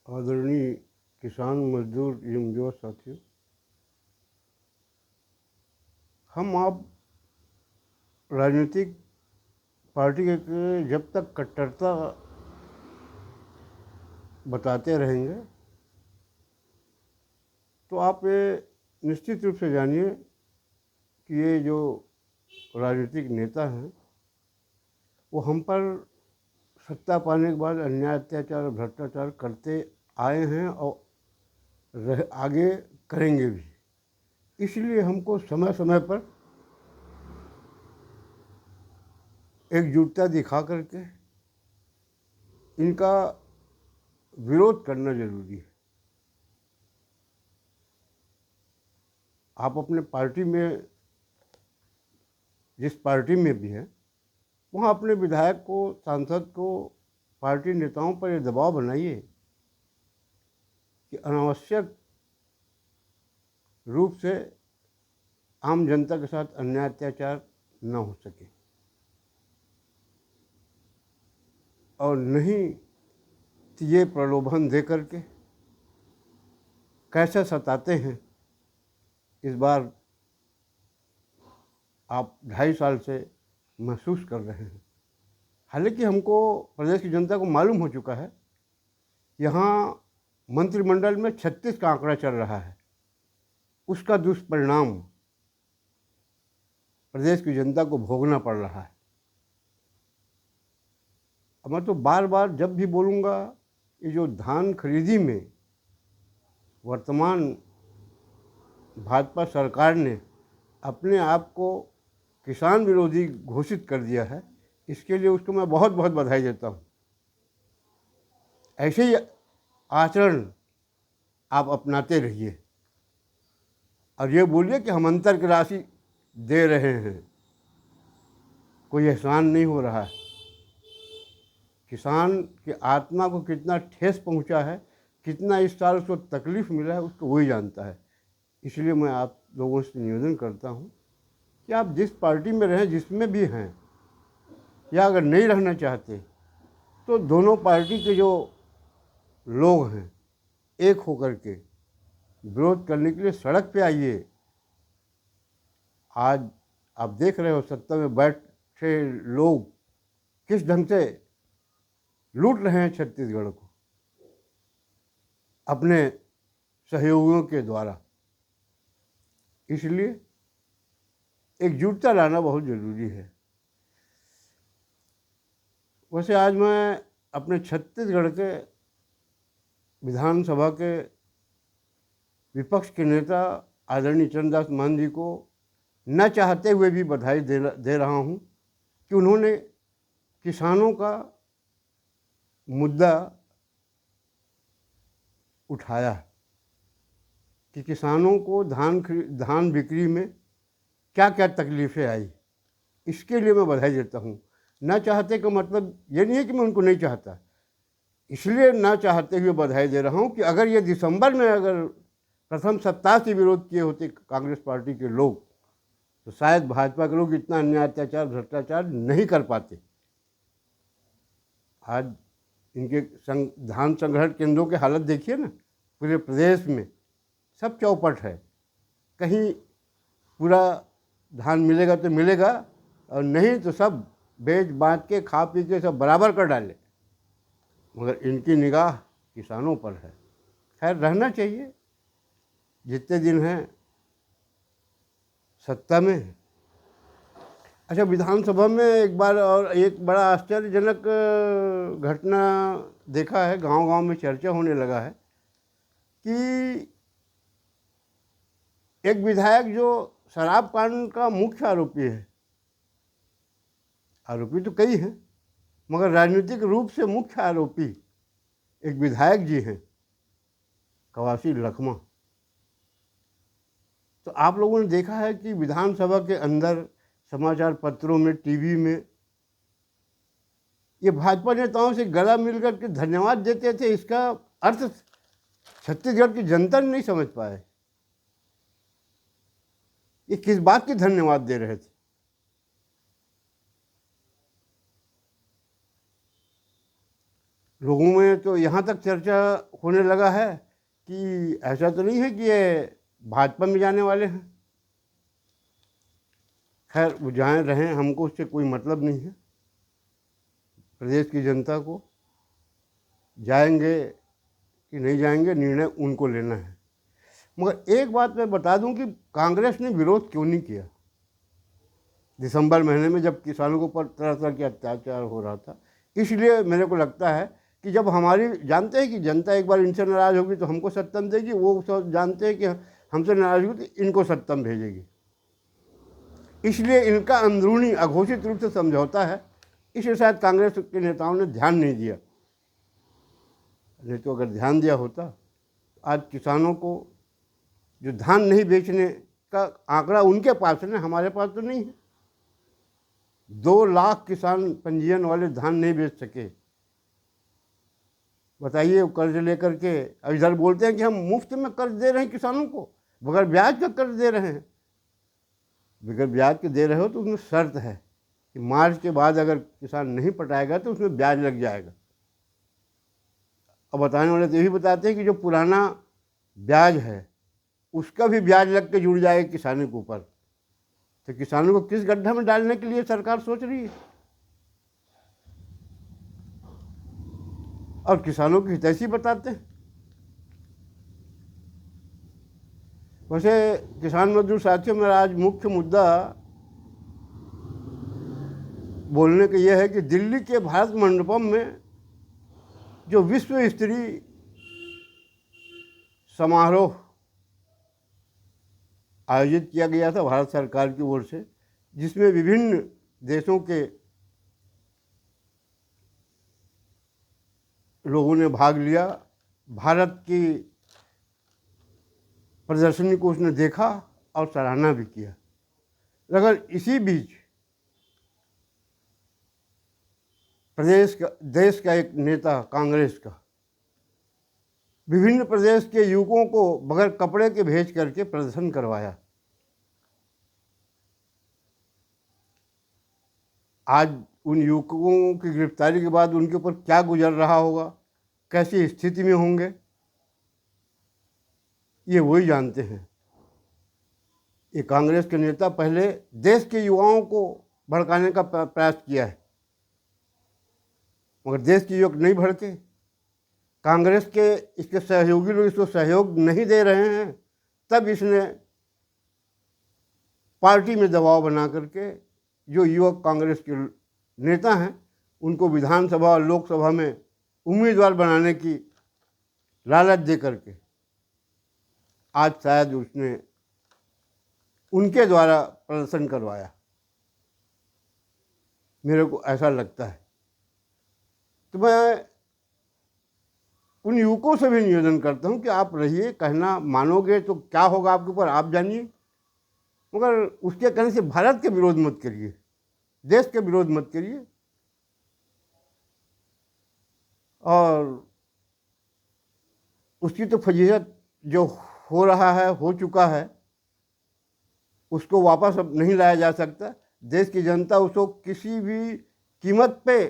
आदरणीय किसान मजदूर एवं युवा साथियों, हम आप राजनीतिक पार्टी के जब तक कट्टरता बताते रहेंगे तो आप ये निश्चित रूप से जानिए कि ये जो राजनीतिक नेता हैं वो हम पर सत्ता पाने के बाद अन्याय, अत्याचार और भ्रष्टाचार करते आए हैं और आगे करेंगे भी। इसलिए हमको समय समय पर एकजुटता दिखा करके इनका विरोध करना जरूरी है। आप अपने पार्टी में, जिस पार्टी में भी हैं, वहाँ अपने विधायक को, सांसद को, पार्टी नेताओं पर ये दबाव बनाइए कि अनावश्यक रूप से आम जनता के साथ अन्याय, अत्याचार न हो सके, और नहीं तो ये प्रलोभन दे करके कैसे सताते हैं। इस बार आप 2.5 साल से महसूस कर रहे हैं। हालांकि हमको, प्रदेश की जनता को मालूम हो चुका है, यहाँ मंत्रिमंडल में 36 का आंकड़ा चल रहा है। उसका दुष्परिणाम प्रदेश की जनता को भोगना पड़ रहा है। अब मैं तो बार बार जब भी बोलूँगा, ये जो धान खरीदी में वर्तमान भाजपा सरकार ने अपने आप को किसान विरोधी घोषित कर दिया है, इसके लिए उसको मैं बहुत बहुत बधाई देता हूँ। ऐसे ही आचरण आप अपनाते रहिए और ये बोलिए कि हम अंतर की राशि दे रहे हैं। कोई एहसान नहीं हो रहा है। किसान की आत्मा को कितना ठेस पहुंचा है, कितना इस साल उसको तकलीफ़ मिला है, उसको वही जानता है। इसलिए मैं आप लोगों से निवेदन करता हूं कि आप जिस पार्टी में रहें, जिसमें भी हैं, या अगर नहीं रहना चाहते तो दोनों पार्टी के जो लोग हैं एक होकर के विरोध करने के लिए सड़क पे आइए। आज आप देख रहे हो सत्ता में बैठे लोग किस ढंग से लूट रहे हैं छत्तीसगढ़ को अपने सहयोगियों के द्वारा। इसलिए एकजुटता लाना बहुत ज़रूरी है। वैसे आज मैं अपने छत्तीसगढ़ के विधानसभा के विपक्ष के नेता आदरणीय चरणदास मान जी को न चाहते हुए भी बधाई दे रहा हूँ कि उन्होंने किसानों का मुद्दा उठाया कि किसानों को धान बिक्री में क्या क्या तकलीफ़ें आई। इसके लिए मैं बधाई देता हूँ। ना चाहते का मतलब ये नहीं है कि मैं उनको नहीं चाहता, इसलिए ना चाहते हुए बधाई दे रहा हूँ कि अगर ये दिसंबर में अगर प्रथम सप्ताह से विरोध किए होते कांग्रेस पार्टी के लोग, तो शायद भाजपा के लोग इतना अन्याय, अत्याचार, भ्रष्टाचार नहीं कर पाते। आज इनके धान संग्रहण केंद्रों की हालत देखिए ना, पूरे प्रदेश में सब चौपट है। कहीं पूरा धान मिलेगा तो मिलेगा, और नहीं तो सब बेच बाँच के खा पी के सब बराबर कर डाले। मगर इनकी निगाह किसानों पर है। खैर, रहना चाहिए जितने दिन हैं सत्ता में। अच्छा, विधानसभा में एक बार और एक बड़ा आश्चर्यजनक घटना देखा है, गांव-गांव में चर्चा होने लगा है कि एक विधायक जो शराब कांड का मुख्य आरोपी है, आरोपी तो कई हैं मगर राजनीतिक रूप से मुख्य आरोपी एक विधायक जी हैं, कवासी लखमा। तो आप लोगों ने देखा है कि विधानसभा के अंदर समाचार पत्रों में, टीवी में ये भाजपा नेताओं से गला मिलकर के धन्यवाद देते थे। इसका अर्थ छत्तीसगढ़ की जनता नहीं समझ पाए ये किस बात की धन्यवाद दे रहे थे। लोगों में तो यहाँ तक चर्चा होने लगा है कि ऐसा तो नहीं है कि ये भाजपा में जाने वाले हैं। खैर वो जाएँ रहें, हमको उससे कोई मतलब नहीं है। प्रदेश की जनता को जाएंगे कि नहीं जाएंगे, निर्णय उनको लेना है। मगर एक बात मैं बता दूं कि कांग्रेस ने विरोध क्यों नहीं किया दिसंबर महीने में, जब किसानों के ऊपर तरह तरह के अत्याचार हो रहा था। इसलिए मेरे को लगता है कि जब हमारी, जानते हैं कि जनता एक बार इनसे नाराज़ होगी तो हमको सत्तम देगी, वो सब जानते हैं कि हमसे नाराज़ होगी तो इनको सत्तम भेजेगी। इसलिए इनका अंदरूनी अघोषित रूप से समझौता है। इसलिए शायद कांग्रेस के नेताओं ने ध्यान नहीं दिया, नहीं तो अगर ध्यान दिया होता आज किसानों को जो धान नहीं बेचने का आंकड़ा उनके पास है ना, हमारे पास तो नहीं है। 2 लाख किसान पंजीयन वाले धान नहीं बेच सके। बताइए, कर्ज लेकर के अब इधर बोलते हैं कि हम मुफ्त में कर्ज दे रहे हैं किसानों को, बगैर ब्याज का कर्ज दे रहे हैं। बगैर ब्याज के दे रहे हो तो उसमें शर्त है कि मार्च के बाद अगर किसान नहीं पटाएगा तो उसमें ब्याज लग जाएगा। अब बताने वाले तो यही बताते हैं कि जो पुराना ब्याज है उसका भी ब्याज लग के जुड़ जाएगा किसानों के ऊपर। तो किसानों को किस गड्ढा में डालने के लिए सरकार सोच रही है? और किसानों की हितैषी बताते हैं। वैसे किसान मजदूर साथियों, मेरा आज मुख्य मुद्दा बोलने का यह है कि दिल्ली के भारत मंडपम में जो विश्व स्तरीय समारोह आयोजित किया गया था भारत सरकार की ओर से, जिसमें विभिन्न देशों के लोगों ने भाग लिया। भारत की प्रदर्शनी को उसने देखा और सराहना भी किया। अगर इसी बीच देश का एक नेता कांग्रेस का विभिन्न प्रदेश के युवकों को बगैर कपड़े के भेज करके प्रदर्शन करवाया। आज उन युवकों की गिरफ्तारी के बाद उनके ऊपर क्या गुजर रहा होगा, कैसी स्थिति में होंगे, ये वही जानते हैं। ये कांग्रेस के नेता पहले देश के युवाओं को भड़काने का प्रयास किया है, मगर देश के युवक नहीं भड़के। कांग्रेस के इसके सहयोगी लोग इसको सहयोग नहीं दे रहे हैं, तब इसने पार्टी में दबाव बना करके जो युवक कांग्रेस के नेता हैं उनको विधानसभा और लोकसभा में उम्मीदवार बनाने की लालच दे करके आज शायद उसने उनके द्वारा प्रदर्शन करवाया। मेरे को ऐसा लगता है। तो मैं उन युवकों से भी निवेदन करता हूं कि आप रहिए, कहना मानोगे तो क्या होगा आपके ऊपर आप जानिए, मगर उसके कहने से भारत के विरोध मत करिए, देश के विरोध मत करिए। और उसकी तो फजीहत जो हो रहा है, हो चुका है, उसको वापस अब नहीं लाया जा सकता। देश की जनता उसको किसी भी कीमत पे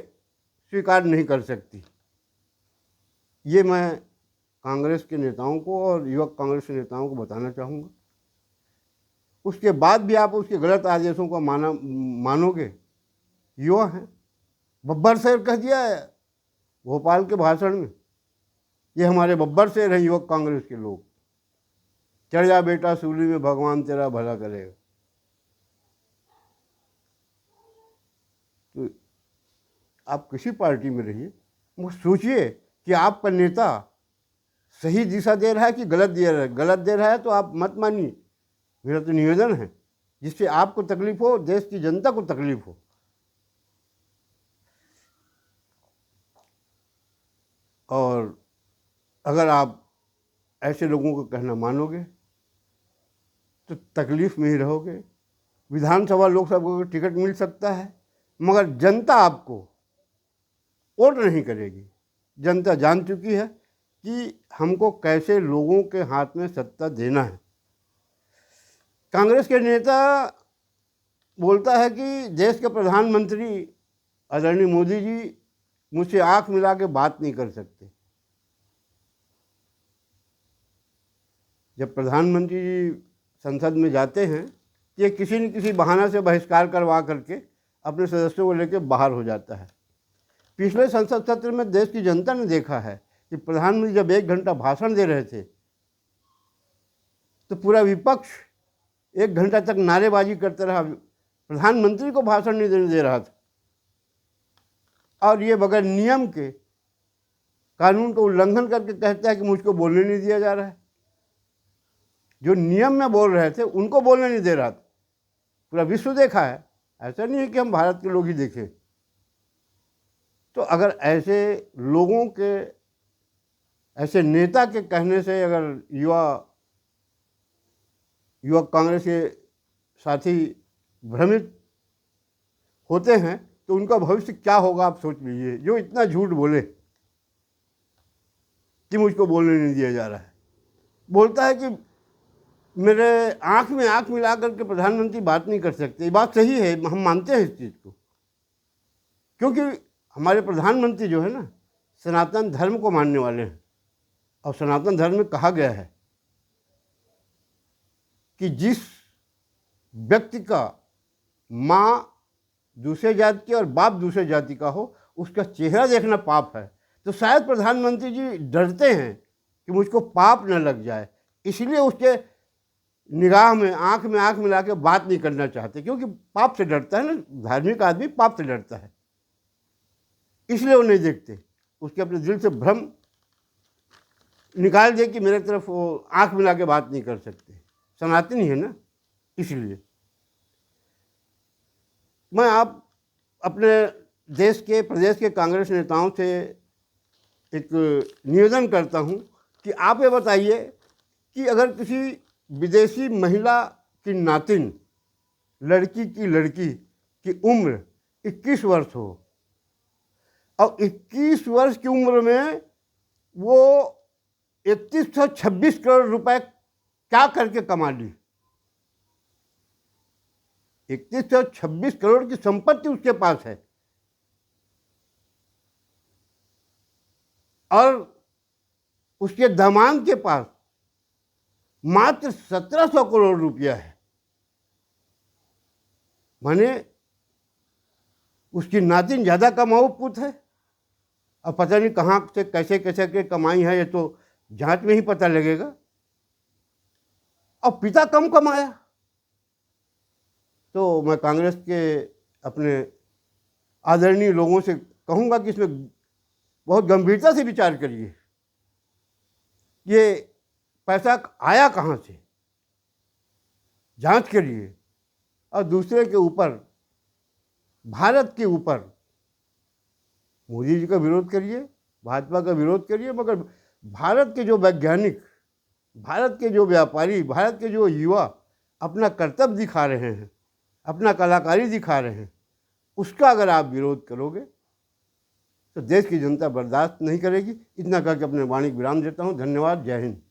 स्वीकार नहीं कर सकती। ये मैं कांग्रेस के नेताओं को और युवक कांग्रेस के नेताओं को बताना चाहूँगा। उसके बाद भी आप उसके गलत आदेशों को मानोगे। युवा हैं, बब्बर शेर कह दिया है भोपाल के भाषण में। ये हमारे बब्बर शेर हैं युवक कांग्रेस के लोग। चढ़ जा बेटा सूली में, भगवान तेरा भला करेगा। तो आप किसी पार्टी में रहिए, वो सोचिए कि आपका नेता सही दिशा दे रहा है कि गलत दे रहा है। गलत दे रहा है तो आप मत मानिए, मेरा तो निवेदन है, जिससे आपको तकलीफ हो, देश की जनता को तकलीफ हो। और अगर आप ऐसे लोगों को कहना मानोगे तो तकलीफ में ही रहोगे। विधानसभा लोकसभा को टिकट मिल सकता है, मगर जनता आपको वोट नहीं करेगी। जनता जान चुकी है कि हमको कैसे लोगों के हाथ में सत्ता देना है। कांग्रेस के नेता बोलता है कि देश के प्रधानमंत्री आदरणीय मोदी जी मुझसे आंख मिला के बात नहीं कर सकते। जब प्रधानमंत्री जी संसद में जाते हैं, ये किसी न किसी बहाना से बहिष्कार करवा करके अपने सदस्यों को लेकर बाहर हो जाता है। पिछले संसद सत्र में देश की जनता ने देखा है कि प्रधानमंत्री जब 1 घंटा भाषण दे रहे थे तो पूरा विपक्ष 1 घंटा तक नारेबाजी करते रहा, प्रधानमंत्री को भाषण नहीं देने दे रहा था। और ये बगैर नियम के, कानून का उल्लंघन करके कहता है कि मुझको बोलने नहीं दिया जा रहा है। जो नियम में बोल रहे थे उनको बोलने नहीं दे रहा था। पूरा विश्व देखा है, ऐसा नहीं है कि हम भारत के लोग ही देखें। तो अगर ऐसे लोगों के, ऐसे नेता के कहने से अगर युवा कांग्रेस के साथी भ्रमित होते हैं तो उनका भविष्य क्या होगा आप सोच लीजिए। जो इतना झूठ बोले कि मुझको बोलने नहीं दिया जा रहा है, बोलता है कि मेरे आँख में आँख मिला करके प्रधानमंत्री बात नहीं कर सकते। ये बात सही है, हम मानते हैं इस चीज़ को, क्योंकि हमारे प्रधानमंत्री जो है ना, सनातन धर्म को मानने वाले हैं। और सनातन धर्म में कहा गया है कि जिस व्यक्ति का माँ दूसरे जाति की और बाप दूसरे जाति का हो, उसका चेहरा देखना पाप है। तो शायद प्रधानमंत्री जी डरते हैं कि मुझको पाप न लग जाए, इसलिए उसके निगाह में आँख मिला के बात नहीं करना चाहते, क्योंकि पाप से डरता है ना, धार्मिक आदमी पाप से डरता है, इसलिए वो नहीं देखते। उसके अपने दिल से भ्रम निकाल दे कि मेरे तरफ वो आँख मिला के बात नहीं कर सकते, सनातनी है ना, इसलिए। मैं आप अपने देश के, प्रदेश के कांग्रेस नेताओं से एक निवेदन करता हूं कि आप ये बताइए कि अगर किसी विदेशी महिला की नातिन, लड़की की उम्र 21 वर्ष हो और 21 वर्ष की उम्र में वो 3126 करोड़ रुपए क्या करके कमा ली। 3126 करोड़ की संपत्ति उसके पास है और उसके दामाद के पास मात्र 1700 करोड़ रुपया है। माने उसकी नातिन ज़्यादा कमाऊ पुत है और पता नहीं कहाँ से कैसे कैसे के कमाई है, ये तो जांच में ही पता लगेगा। और पिता कम कमाया। तो मैं कांग्रेस के अपने आदरणीय लोगों से कहूँगा कि इसमें बहुत गंभीरता से विचार करिए, ये पैसा आया कहाँ से, जांच करिए। और दूसरे के ऊपर, भारत के ऊपर मोदी जी का विरोध करिए, भाजपा का विरोध करिए, मगर भारत के जो वैज्ञानिक, भारत के जो व्यापारी, भारत के जो युवा अपना कर्तव्य दिखा रहे हैं, अपना कलाकारी दिखा रहे हैं, उसका अगर आप विरोध करोगे तो देश की जनता बर्दाश्त नहीं करेगी। इतना करके अपने वाणी विराम देता हूँ। धन्यवाद। जय हिंद।